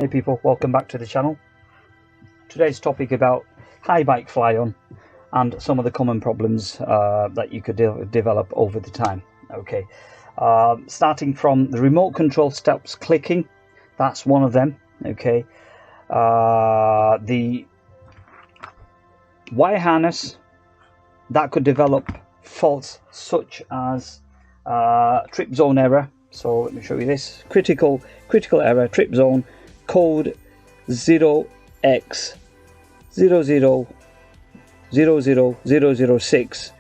Hey people, welcome back to the channel. Today's topic about Haibike Flyon and some of the common problems that you could develop over the time. Okay, starting from the remote control stops clicking, that's one of them. Okay, the wire harness, that could develop faults such as trip zone error. So let me show you this. Critical error, trip zone, code 0x0000006,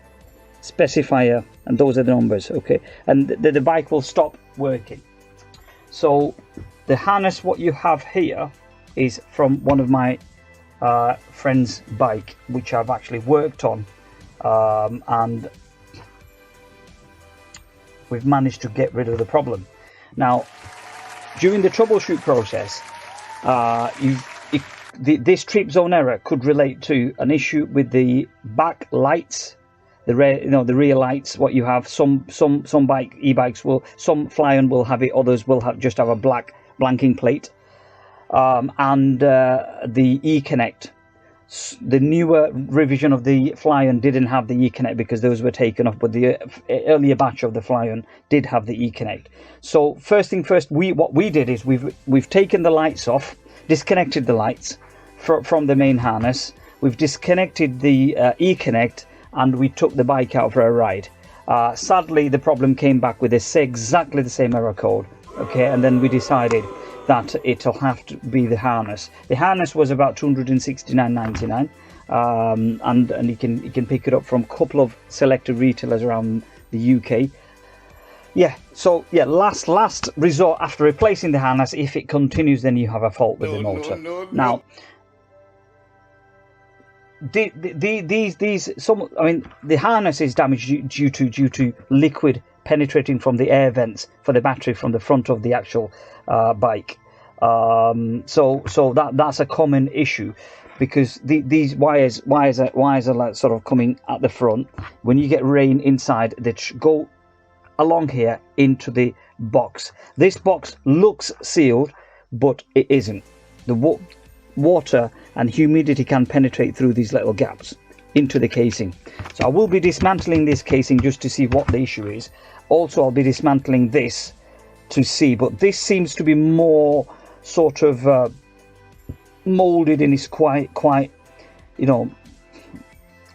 specifier, and those are the numbers. Okay, and the bike will stop working. So the harness, what you have here, is from one of my friend's bike, which I've actually worked on, and we've managed to get rid of the problem. Now, during the troubleshoot process, this trip zone error could relate to an issue with the back lights, the rear lights. What you have, some e-bikes will, some Flyon will have it, others will just have a black blanking plate, and the e-connect. The newer revision of the Flyon didn't have the e-connect because those were taken off, but the earlier batch of the Flyon did have the e-connect. So first thing first, what we did is we've taken the lights off, disconnected the lights from the main harness. We've disconnected the e-connect, and we took the bike out for a ride. Sadly, the problem came back with exactly the same error code. Okay, and then we decided that it'll have to be the harness. The harness was about $269.99, and you can pick it up from a couple of selected retailers around the UK. Yeah, so yeah, last resort after replacing the harness. If it continues, then you have a fault with the motor. Now, the harness is damaged due to liquid penetrating from the air vents for the battery from the front of the actual bike. So that's a common issue, because these wires are like sort of coming at the front. When you get rain inside, they go along here into the box. This box looks sealed, but it isn't. The water and humidity can penetrate through these little gaps into the casing. So I will be dismantling this casing just to see what the issue is. Also, I'll be dismantling this to see, but this seems to be more sort of molded, and it's quite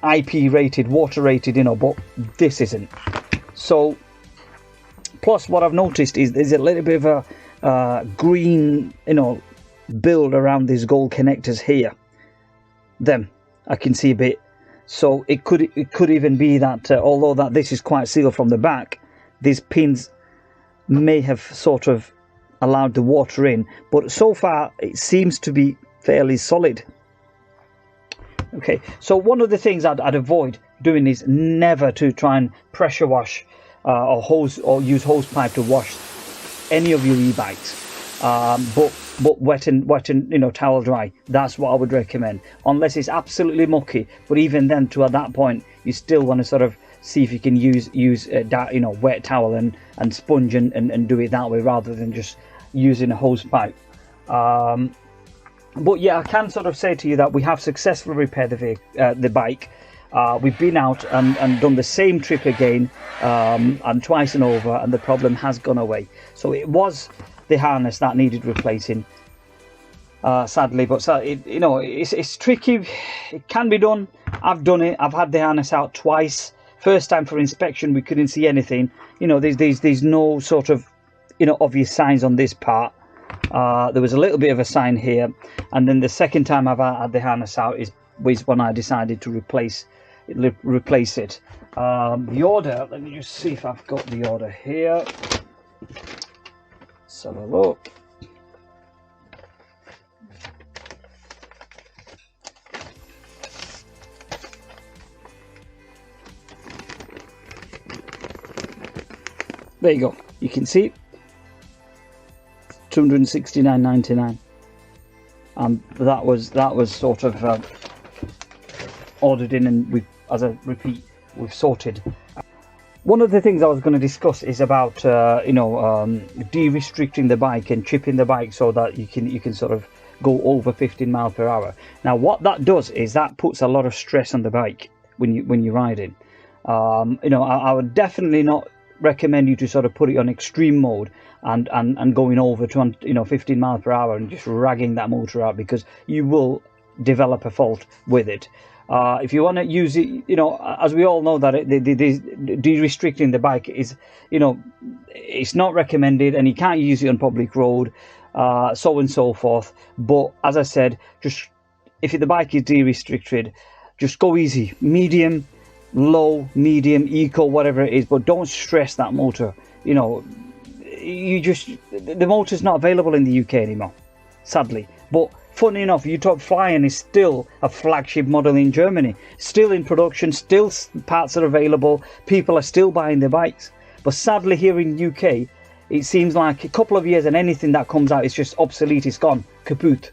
IP rated, water rated, but this isn't. So plus what I've noticed is there's a little bit of a green build around these gold connectors here. Them I can see a bit. So it could even be that although that this is quite sealed from the back, these pins may have sort of allowed the water in, but so far it seems to be fairly solid. Okay, so one of the things I'd avoid doing is never to try and pressure wash or use hose pipe to wash any of your e-bikes, but wet and towel dry. That's what I would recommend, unless it's absolutely mucky. But even then, at that point, you still want to sort of see if you can use wet towel and sponge and do it that way, rather than just using a hose pipe. But yeah, I can sort of say to you that we have successfully repaired the bike. We've been out and done the same trip again, and twice and over, and the problem has gone away. So it was the harness that needed replacing, sadly, but it's tricky. It can be done. I've done it. I've had the harness out twice. First time for inspection, we couldn't see anything. There's no sort of obvious signs on this part. There was a little bit of a sign here, and then the second time I've had the harness out was when I decided to replace it. The order, let me just see if I've got the order here. Let's have a look. There you go. You can see $269.99, and that was sort of ordered in, and as I repeat, we've sorted. One of the things I was going to discuss is about de-restricting the bike and chipping the bike so that you can sort of go over 15 miles per hour. Now, what that does is that puts a lot of stress on the bike when you're riding. I would definitely not recommend you to sort of put it on extreme mode and going over to 15 miles per hour and just ragging that motor out, because you will develop a fault with it. If you want to use it, as we all know that de-restricting the bike is, it's not recommended, and you can't use it on public road, so and so forth. But as I said, just if the bike is de-restricted, just go easy, medium, low, medium, eco, whatever it is, but don't stress that motor. The motor's not available in the UK anymore, sadly. But funny enough, you talk Flyon is still a flagship model in Germany, still in production, still parts are available, people are still buying the bikes. But sadly here in the UK, it seems like a couple of years and anything that comes out is just obsolete, it's gone, kaput.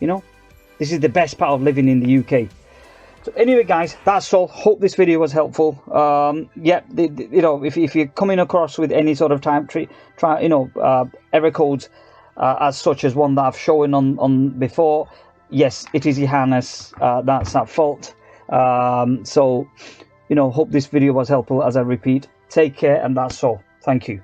This is the best part of living in the UK. So anyway, guys, that's all. Hope this video was helpful. If you're coming across with any sort of error codes, as such as one that I've shown on before, yes, it is your harness that's at fault. Hope this video was helpful. As I repeat, take care, and that's all. Thank you.